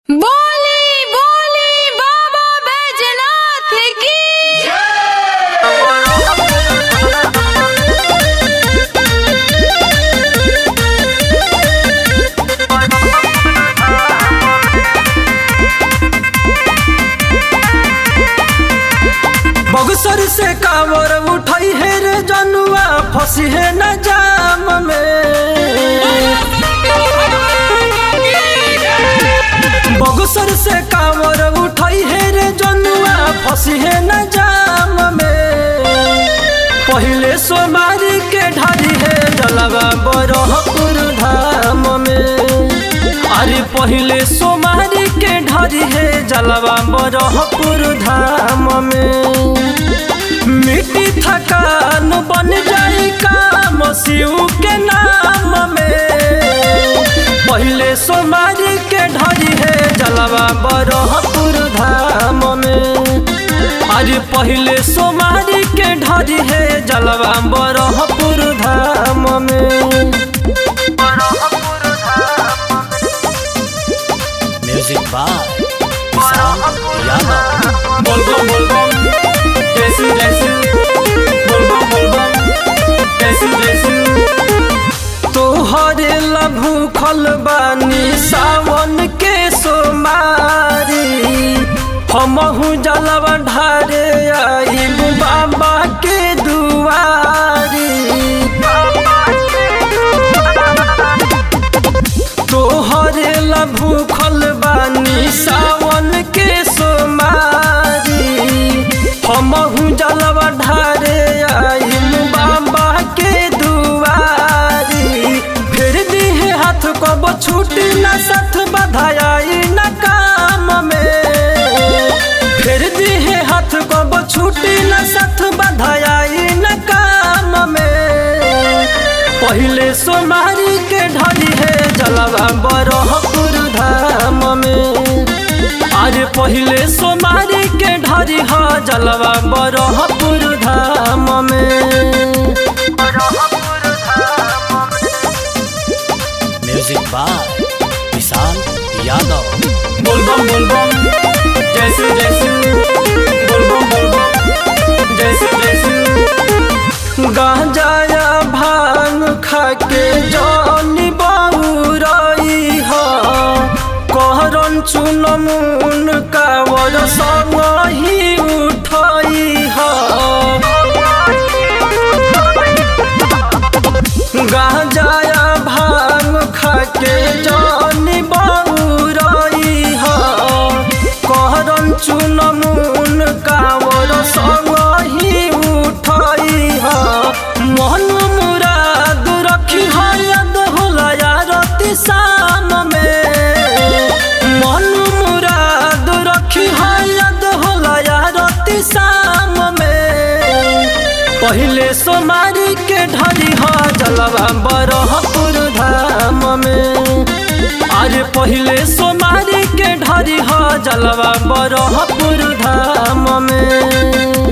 बोली बोली बाबा बैजनाथ की बगसर से कांवर उठाई है रे जनुआ, फंसी है न जाम में। बगसर से कांवर उठाई है रे जनुआ, फंसी है न जाम में। पहले सोमारी के ढारी है जलवा बरहपुर धाम में। अरे पहले सोमारी के ढारी है जलवा बरहपुर धाम में। मिट्टी थकान बन जाई काम शिव के नाम में। पहले सोमारी के ढारी है जलवा बरहपुर धाम में। अरे पहले सोमारी के ढारी है जलवा बरहपुर धाम में। म्यूजिक बाय विशाल यादव। बोल बम जैसे जैसे बोल बम जैसे जैसे। तोहरे ला भूखल बानी सावन के सोमारी। हमहु जलवा ढारे आइब बाबा के दुआरी। तोहरे ला भूखल बानी सावन के सोमारी। हमहु जलवा ढारे आइब बाबा के दुआरी। फिर दिहे हाथ कब छूटी न साथ बधाई न काम में। फिर दिहे हाथ कब छूटी न साथ बधाई न काम में। पहले सोमारी के ढाली है जलवा बरहपुर धाम में। अरे पहले सोमारी के ढारी है जलवा बरहपुर धाम में। म्यूजिक बाय विशाल यादव। बोल बम जैसे जैसे बोल बम जैसे जैसे। गांजाया भांग खाके जानी बहुराई हा। कहरन चुनमुन कावर संग ही उठाई हा। गांजाया भांग खाके जानी बहुराई हा। कहरन चुनमुन कावर संग ही उठाई हा। मन मुराद रखी है याद होला यारती शाम में। मन मुराद रखी है याद होला यारती शाम में। पहले सोमारी के ढाली है जलवा बरहपुर धाम में। अरे पहले सोमारी के ढाली है जलवा बरहपुर धाम में।